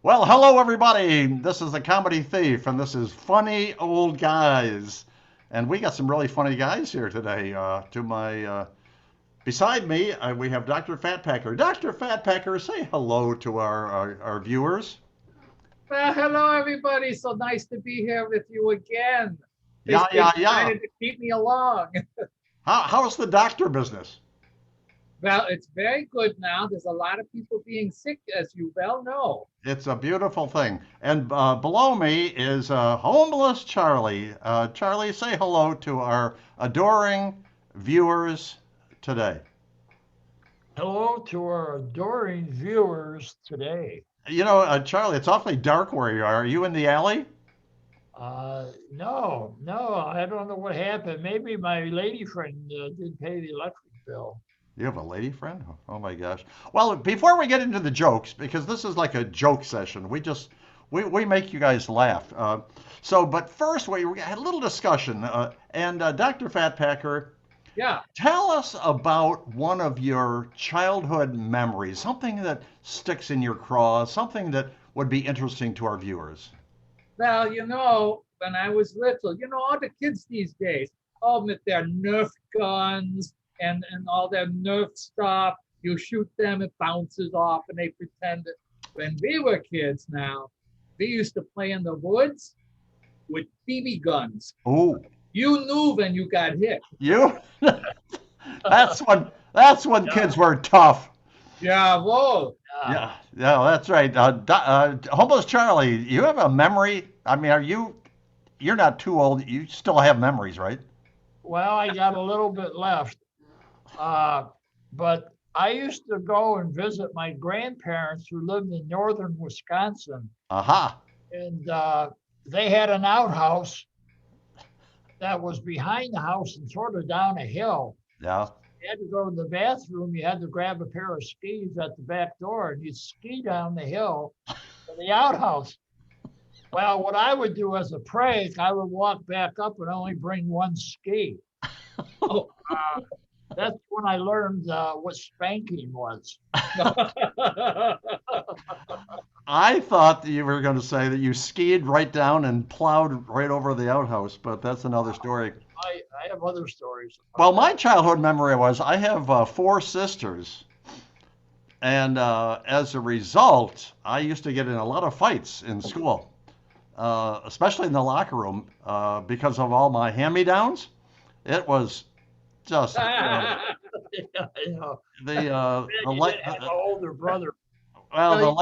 Well, hello everybody. This is the Comedy Thief, and this is Funny Old Guys. And we got some really funny guys here today. Beside me, we have Dr. Fatpacker. Dr. Fatpacker, say hello to our viewers. Well, hello, everybody. So nice to be here with you again. Yeah, They yeah, yeah. decided to keep me along. How's the doctor business? Well, it's very good now. There's a lot of people being sick, as you well know. It's a beautiful thing. And below me is homeless Charlie. Charlie, say hello to our adoring viewers today. Hello to our adoring viewers today. Charlie, it's awfully dark where you are. Are you in the alley? No, I don't know what happened. Maybe my lady friend didn't pay the electric bill. You have a lady friend? Oh my gosh. Well, before we get into the jokes, because this is like a joke session, we make you guys laugh. But first we had a little discussion, and Dr. Fatpacker, Yeah. tell us about one of your childhood memories, something that sticks in your craw, something that would be interesting to our viewers. Well, when I was little, all the kids these days, all with their Nerf guns and all their Nerf stuff. You shoot them, it bounces off, and they pretend that when we were kids now, we used to play in the woods with BB guns. Oh, You knew when you got hit. you? That's when Yeah, kids were tough. Yeah, whoa. yeah. Yeah, that's right. Homeless Charlie, you have a memory. I mean, you're not too old. You still have memories, right? Well, I got a little bit left. Uh, but I used to go and visit my grandparents who lived in northern Wisconsin, Aha. and they had an outhouse that was behind the house and sort of down a hill. Yeah. You had to go to the bathroom. You had to grab a pair of skis at the back door, and you'd ski down the hill to the outhouse. Well, what I would do as a prank, I would walk back up and only bring one ski. Oh. Uh, that's when I learned what spanking was. I thought that you were going to say that you skied right down and plowed right over the outhouse, but that's another story. I have other stories about Well, my childhood memory was I have four sisters, and as a result, I used to get in a lot of fights in school, especially in the locker room, because of all my hand-me-downs. It was just that. You know, the you didn't have an older brother. well Well,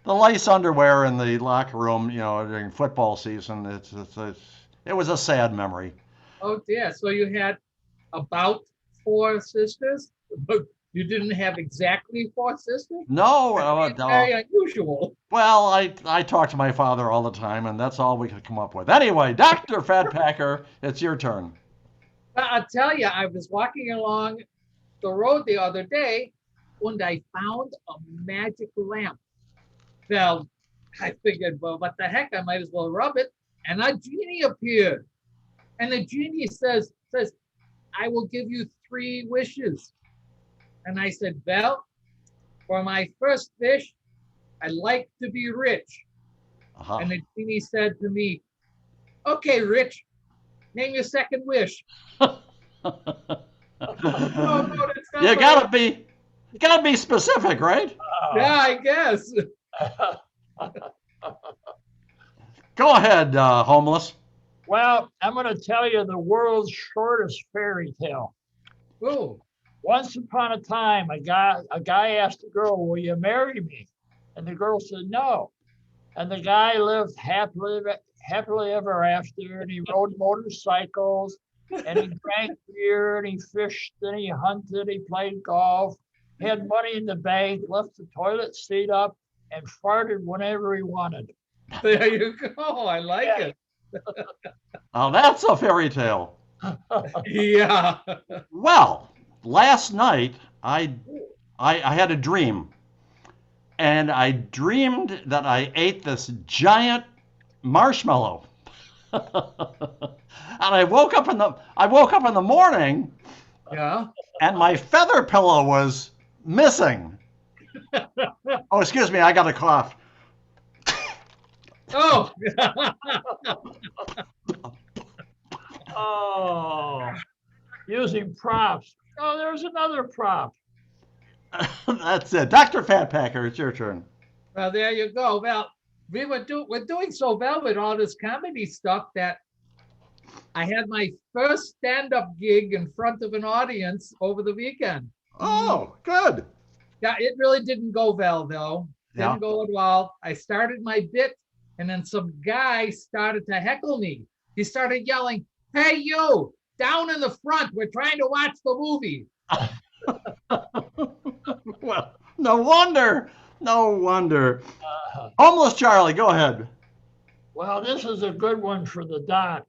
the lace underwear in the locker room, during football season. It was a sad memory. oh dear. So you had about four sisters, but you didn't have exactly four sisters? No, It's very unusual. well, I talk to my father all the time, and that's all we could come up with. Anyway, Doctor Fatpacker, it's your turn. But I'll tell you, I was walking along the road the other day and I found a magic lamp. Well, I figured, well, what the heck? I might as well rub it. And a genie appeared. And the genie says, I will give you three wishes. And I said, well, for my first wish, I'd like to be rich. Uh-huh. And the genie said to me, okay, Rich, name your second wish. Oh, no, that's not You what I. gotta be specific, right? Yeah, I guess. Go ahead, homeless. Well, I'm going to tell you the world's shortest fairy tale. Oh, Once upon a time, a guy asked a girl, "Will you marry me?" And the girl said, "No." And the guy lived happily ever after, and he rode motorcycles, and he drank beer, and he fished, and he hunted, he played golf, he had money in the bank, left the toilet seat up, and farted whenever he wanted. there you go. I like Yeah. it. Now that's a fairy tale. Yeah. Well, last night I had a dream, and I dreamed that I ate this giant marshmallow. And I woke up in the morning, Yeah. and my feather pillow was missing. Oh, excuse me, I got a cough. Oh, Oh, using props. Oh, there's another prop. That's it. Dr. Fat Packer, it's your turn. well, there you go. Well, we're doing so well with all this comedy stuff that I had my first stand-up gig in front of an audience over the weekend. Oh, good. Yeah, it really didn't go well though. Yeah. Didn't go well. I started my bit, and then some guy started to heckle me. He started yelling, "Hey, you, down in the front, we're trying to watch the movie." Well, no wonder. No wonder. Uh, Homeless Charlie, go ahead. well, this is a good one for the doc.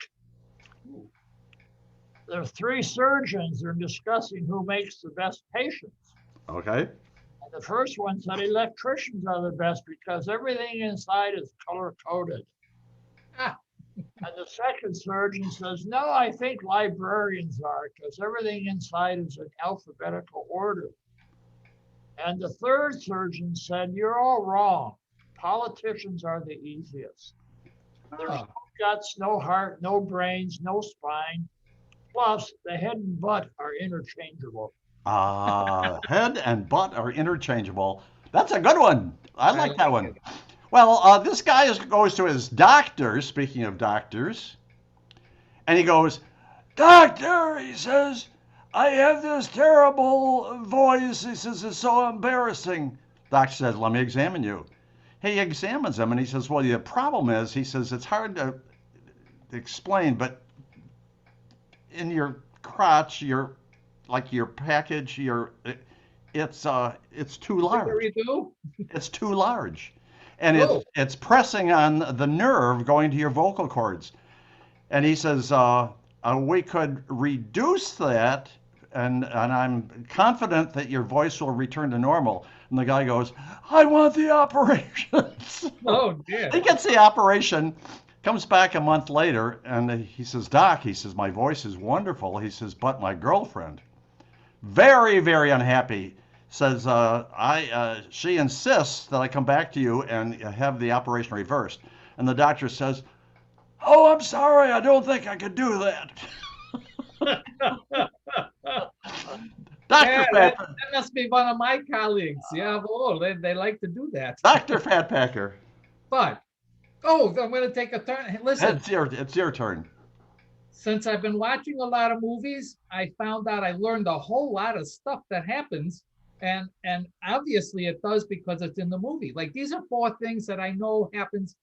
There are three surgeons. They're discussing who makes the best patients. Okay. And the first one said electricians are the best because everything inside is color coded. Ah, And the second surgeon says, no, I think librarians are because everything inside is in alphabetical order. And the third surgeon said, you're all wrong. Politicians are the easiest. There's oh, no guts, no heart, no brains, no spine. Plus, the head and butt are interchangeable. Head and butt are interchangeable. That's a good one. I like that one. it. Well, this guy goes to his doctor, speaking of doctors, and he goes, Doctor, he says, I have this terrible voice. He says, it's so embarrassing. Doctor says, let me examine you. He examines him and he says, well, the problem is, he says, it's hard to explain, but in your crotch, your package, it's too large. Do? It's too large, and Oh, it's pressing on the nerve going to your vocal cords. And he says we could reduce that, and I'm confident that your voice will return to normal. And the guy goes, I want the operation. oh dear. He gets the operation, comes back a month later, and he says, Doc, he says, my voice is wonderful. He says, but my girlfriend, very, very unhappy, says, she insists that I come back to you and have the operation reversed. And the doctor says, oh, I'm sorry, I don't think I could do that. Dr. Yeah, Fat, that must be one of my colleagues. Yeah, well, they like to do that. Dr. Fat Packer, But, oh, I'm going to take a turn. Hey, listen, it's your turn. since I've been watching a lot of movies, I found out I learned a whole lot of stuff that happens. And obviously it does because it's in the movie. Like these are four things that I know happens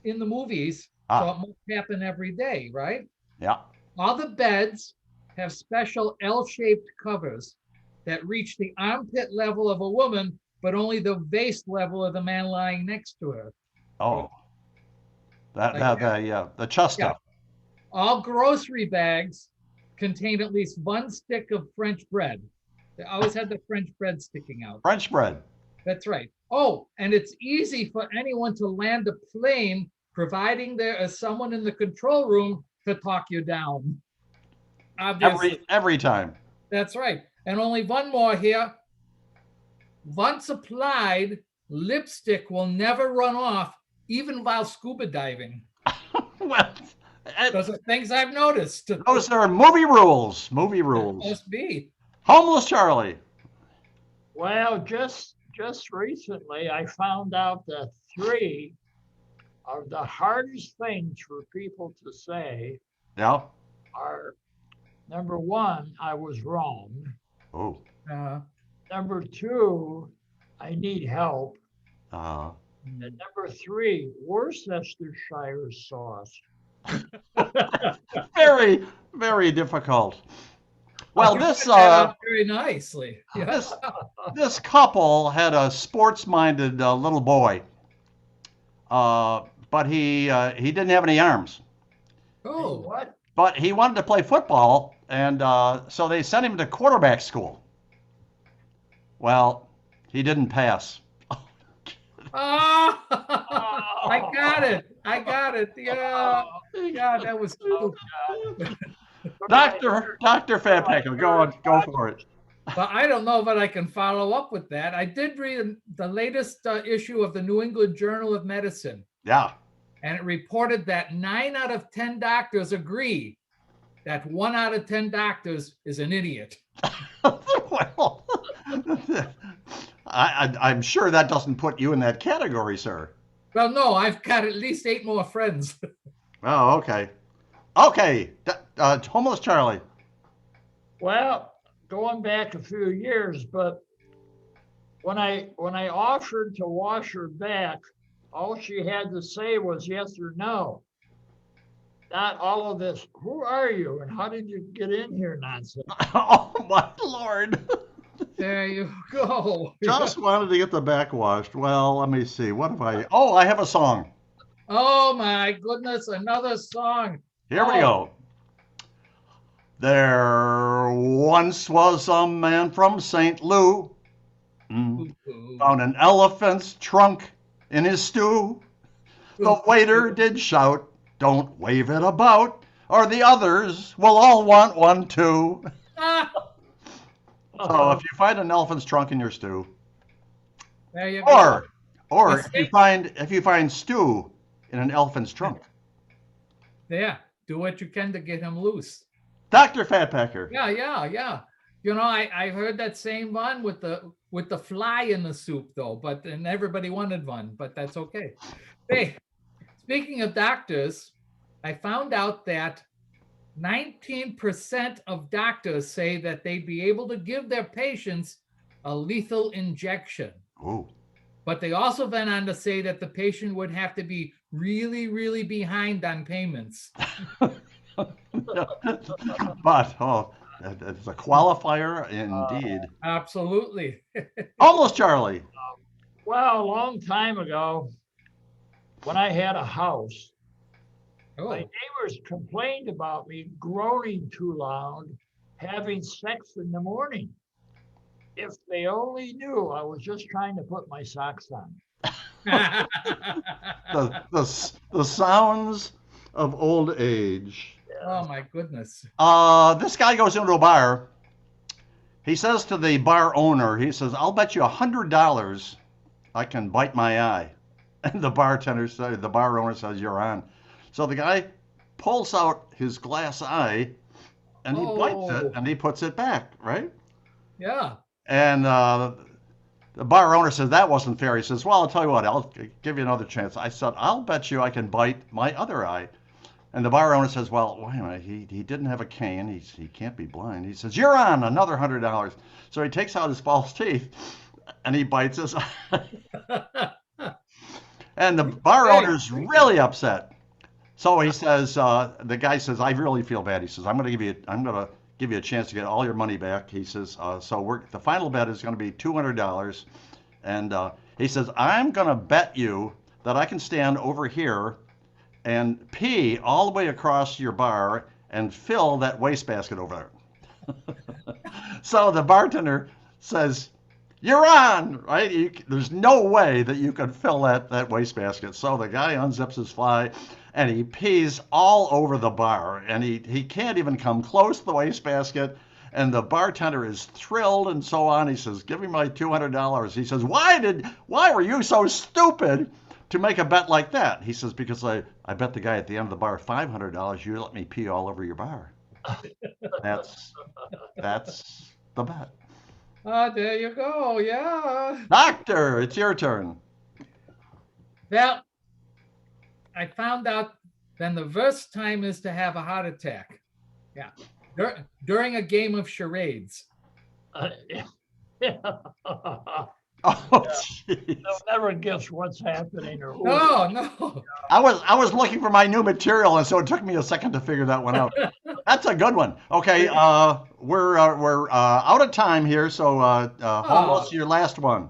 in the movies. So it must happen every day, right? Yeah. All the beds have special L-shaped covers that reach the armpit level of a woman, but only the waist level of the man lying next to her. Oh, Like the chest Yeah. stuff. All grocery bags contain at least one stick of French bread. They always had the French bread sticking out. French bread. That's right. Oh, and it's easy for anyone to land a plane, providing there is someone in the control room to talk you down. Obviously, Every time. that's right. And only one more here. Once applied, lipstick will never run off, even while scuba diving. Well, Those are things I've noticed. those are movie rules. Movie rules. Must be. Homeless Charlie. Well, just recently, I found out that three of the hardest things for people to say Yeah. are number one, I was wrong. Oh. Number two, I need help. Uh, And number three, Worcestershire sauce. very, very difficult. Well, You this put that up very nicely. Yeah. this couple had a sports-minded little boy, but he didn't have any arms. Oh, What? But he wanted to play football, and so they sent him to quarterback school. Well, he didn't pass. oh, I got it. I got it. Yeah. Yeah, that was Dr. Fatpacker, go for it. But I don't know if I can follow up with that. I did read the latest issue of the New England Journal of Medicine, Yeah. and it reported that 9 out of 10 doctors agree that 1 out of 10 doctors is an idiot. Well, I'm sure that doesn't put you in that category, sir. Well, no, I've got at least 8 more friends. Oh, okay. Okay, homeless Charlie. Well, going back a few years, but when I offered to wash her back, all she had to say was yes or no. Not all of this, who are you and how did you get in here nonsense. Oh my Lord. There you go. Just wanted to get the back washed. Well, let me see. What have I? Oh, I have a song. Oh my goodness, another song. Here we go. There once was a man from St. Louis, found an elephant's trunk in his stew. The waiter did shout, "Don't wave it about, or the others will all want one too." So if you find an elephant's trunk in your stew, There you go. or if you find stew in an elephant's trunk, Yeah, do what you can to get him loose. Dr. Fatpacker. Yeah. You know, I heard that same one with the fly in the soup though, and everybody wanted one, but that's okay. Hey, speaking of doctors, I found out that 19% of doctors say that they'd be able to give their patients a lethal injection. Ooh. But they also went on to say that the patient would have to be really, really behind on payments. But it's a qualifier indeed. Absolutely. Almost Charlie. Well, a long time ago, when I had a house, my Oh, neighbors complained about me groaning too loud, having sex in the morning. If they only knew I was just trying to put my socks on. The sounds of old age. oh my goodness. This guy goes into a bar. He says to the bar owner, he says, "I'll bet you $100 I can bite my eye." And the bar owner says, "You're on." So the guy pulls out his glass eye and he bites it and he puts it back, right? Yeah. And the bar owner says, "That wasn't fair." He says, "Well, I'll tell you what, I'll give you another chance." I said, "I'll bet you I can bite my other eye." And the bar owner says, "Well, wait a minute, he didn't have a cane. He can't be blind." He says, "You're on, another $100. So he takes out his false teeth and he bites his eye. And the bar owner's really upset. So he says, the guy says, "I really feel bad." He says, I'm gonna give you a chance to get all your money back." He says, the final bet is gonna be $200. And he says, "I'm gonna bet you that I can stand over here and pee all the way across your bar and fill that wastebasket over there." So the bartender says, "You're on," right? There's no way that you could fill that wastebasket. So the guy unzips his fly and he pees all over the bar, and he can't even come close to the wastebasket. And the bartender is thrilled and so on. He says, "Give me my $200. He says, "Why were you so stupid to make a bet like that?" He says, "Because I bet the guy at the end of the bar $500 you let me pee all over your bar." That's the bet. Oh, there you go. Yeah. Doctor, it's your turn. Well, I found out then the worst time is to have a heart attack. Yeah. During a game of charades. Yeah. Oh, jeez. They'll never guess what's happening or who. No. I was looking for my new material, and so it took me a second to figure that one out. That's a good one. Okay, we're out of time here, so Homeless, your last one.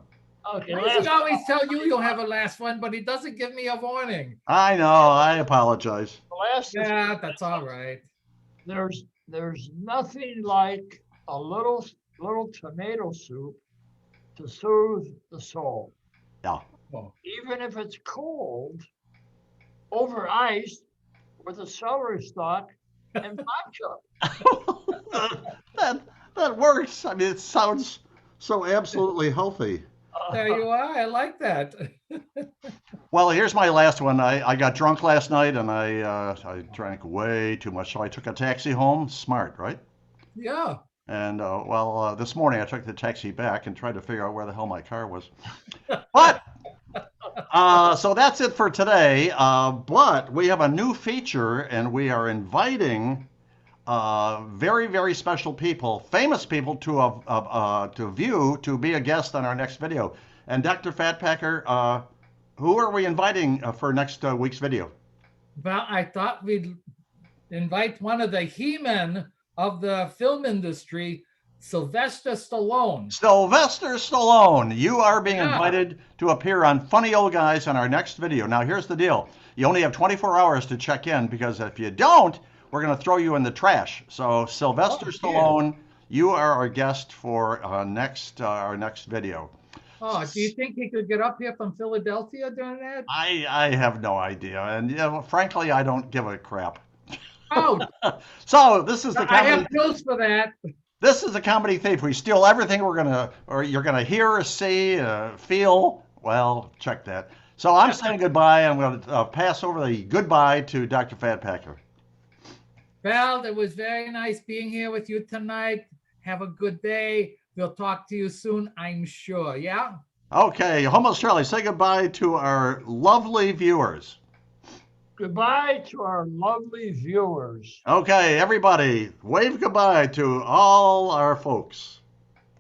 Okay, I should always tell you you'll have a last one, but he doesn't give me a warning. I know. I apologize. the last is, Yeah, that's all right. there's nothing like a little tomato soup to soothe the soul. Yeah. Oh, Even if it's cold, over ice with a celery stalk and vodka. that works. I mean, it sounds so absolutely healthy. There you are. I like that. Well, here's my last one. I got drunk last night and I drank way too much, so I took a taxi home. Smart, right? Yeah. And this morning I took the taxi back and tried to figure out where the hell my car was. But so that's it for today. But we have a new feature, and we are inviting very, very special people, famous people, to be a guest on our next video. And Dr. Fatpacker, who are we inviting for next week's video? Well, I thought we'd invite one of the he-men of the film industry, Sylvester Stallone. Sylvester Stallone, you are being Yeah. invited to appear on Funny Old Guys on our next video. Now, here's the deal. You only have 24 hours to check in, because if you don't, we're going to throw you in the trash. So, Sylvester Stallone, you are our guest for our next video. Oh, do you think he could get up here from Philadelphia doing that? I have no idea, and frankly, I don't give a crap. Oh, So this is the I comedy. have news for that. This is a comedy thief. We steal everything you're gonna hear, see, feel. Well, check that. So I'm saying goodbye. I'm going to pass over the goodbye to Dr. Fatpacker. Well, it was very nice being here with you tonight. Have a good day. We'll talk to you soon, I'm sure. Yeah? Okay, Homeless Charlie, say goodbye to our lovely viewers. Goodbye to our lovely viewers. Okay, everybody, wave goodbye to all our folks.